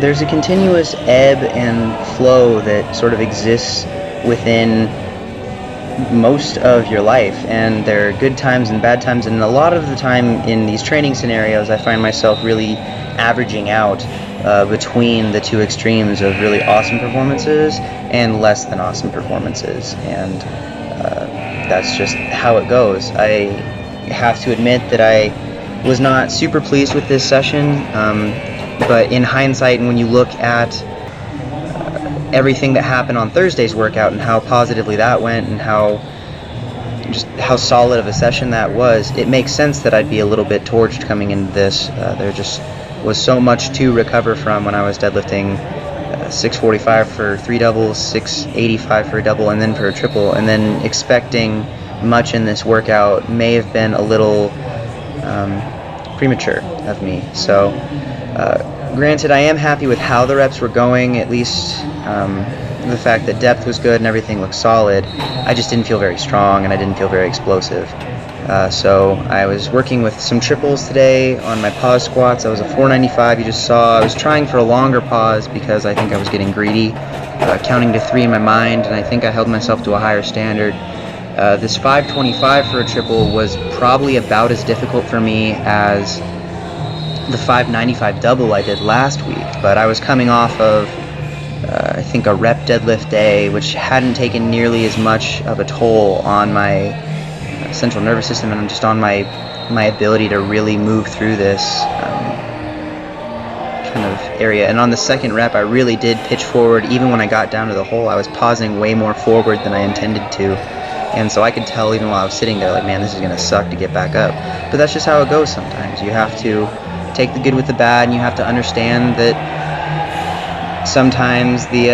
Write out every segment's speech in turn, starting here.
there's a continuous ebb and flow that sort of exists within most of your life, and there are good times and bad times, and a lot of the time in these training scenarios I find myself really averaging out between the two extremes of really awesome performances and less than awesome performances, and that's just how it goes. I have to admit that I was not super pleased with this session, but in hindsight, and when you look at everything that happened on Thursday's workout and how positively that went and how solid of a session that was, it makes sense that I'd be a little bit torched coming into this. There just was so much to recover from when I was deadlifting 645 for 3 doubles, 685 for a double, and then for a triple, and then expecting much in this workout may have been a little premature of me. So granted, I am happy with how the reps were going, at least the fact that depth was good and everything looked solid. I just didn't feel very strong and I didn't feel very explosive. So I was working with some triples today on my pause squats. I was a 495, you just saw. I was trying for a longer pause because I think I was getting greedy, counting to 3 in my mind, and I think I held myself to a higher standard. This 525 for a triple was probably about as difficult for me as the 595 double I did last week, but I was coming off of I think a rep deadlift day, which hadn't taken nearly as much of a toll on my central nervous system and just on my ability to really move through this kind of area. And on the second rep, I really did pitch forward. Even when I got down to the hole, I was pausing way more forward than I intended to. And so I could tell even while I was sitting there, like, man, this is going to suck to get back up. But that's just how it goes sometimes. You have to take the good with the bad, and you have to understand that sometimes the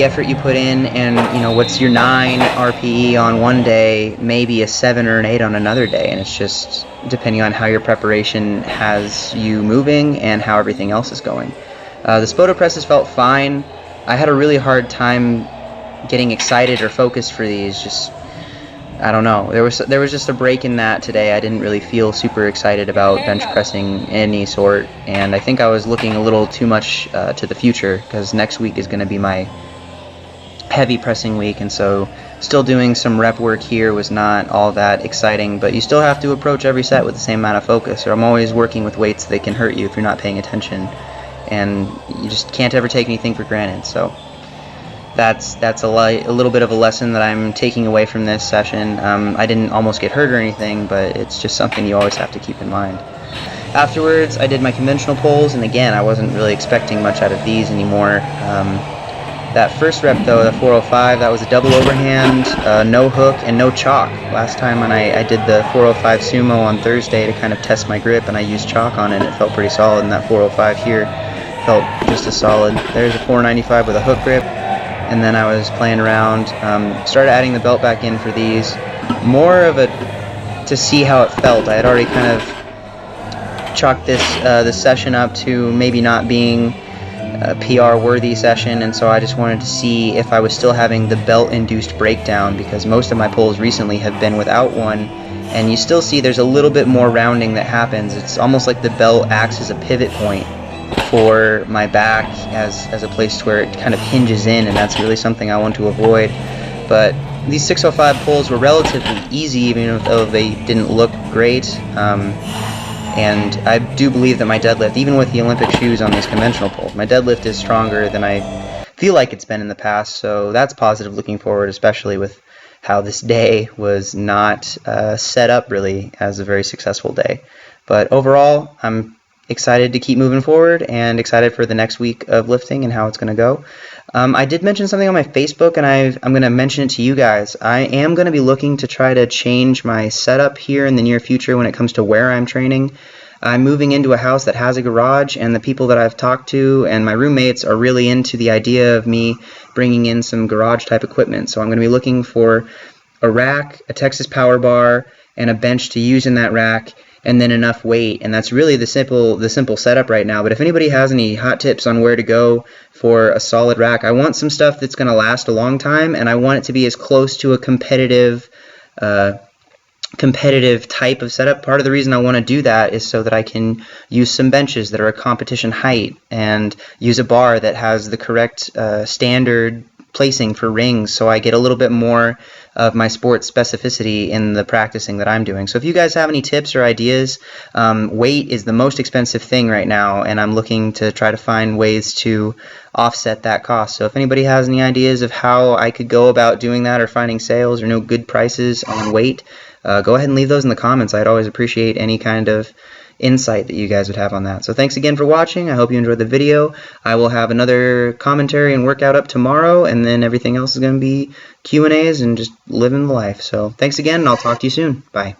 effort you put in and, you know, what's your 9 RPE on one day may be a 7 or an 8 on another day, and it's just depending on how your preparation has you moving and how everything else is going. The Spoto presses felt fine. I had a really hard time getting excited or focused for these. Just, I don't know. There was just a break in that today. I didn't really feel super excited about bench pressing any sort, and I think I was looking a little too much to the future, because next week is going to be my heavy pressing week, and so still doing some rep work here was not all that exciting. But you still have to approach every set with the same amount of focus, or I'm always working with weights that can hurt you if you're not paying attention, and you just can't ever take anything for granted. So that's a little bit of a lesson that I'm taking away from this session. I didn't almost get hurt or anything, but it's just something you always have to keep in mind. Afterwards, I did my conventional pulls, and again, I wasn't really expecting much out of these anymore. That first rep, though, the 405, that was a double overhand, no hook, and no chalk. Last time when I did the 405 sumo on Thursday to kind of test my grip, and I used chalk on it, it felt pretty solid, and that 405 here felt just as solid. There's a 495 with a hook grip. And then I was playing around, started adding the belt back in for these, more of a to see how it felt. I had already kind of chalked this session up to maybe not being a PR worthy session, and so I just wanted to see if I was still having the belt induced breakdown, because most of my pulls recently have been without one, and you still see there's a little bit more rounding that happens. It's almost like the belt acts as a pivot point for my back as a place where it kind of hinges in, and that's really something I want to avoid. But these 605 pulls were relatively easy, even though they didn't look great, and I do believe that my deadlift, even with the Olympic shoes on these conventional pulls, my deadlift is stronger than I feel like it's been in the past, so that's positive looking forward, especially with how this day was not set up really as a very successful day. But overall, I'm excited to keep moving forward and excited for the next week of lifting and how it's going to go. I did mention something on my Facebook, and I'm going to mention it to you guys. I am going to be looking to try to change my setup here in the near future when it comes to where I'm training. I'm moving into a house that has a garage, and the people that I've talked to and my roommates are really into the idea of me bringing in some garage type equipment. So I'm going to be looking for a rack, a Texas power bar, and a bench to use in that rack, and then enough weight, and that's really the simple setup right now. But if anybody has any hot tips on where to go for a solid rack, I want some stuff that's going to last a long time, and I want it to be as close to a competitive competitive type of setup. Part of the reason I want to do that is so that I can use some benches that are a competition height and use a bar that has the correct standard placing for rings, so I get a little bit more of my sport specificity in the practicing that I'm doing. So if you guys have any tips or ideas, weight is the most expensive thing right now, and I'm looking to try to find ways to offset that cost. So if anybody has any ideas of how I could go about doing that, or finding sales or good prices on weight, go ahead and leave those in the comments. I'd always appreciate any kind of insight that you guys would have on that. So thanks again for watching. I hope you enjoyed the video. I will have another commentary and workout up tomorrow, and then everything else is going to be Q&As and just living the life. So thanks again, and I'll talk to you soon. Bye.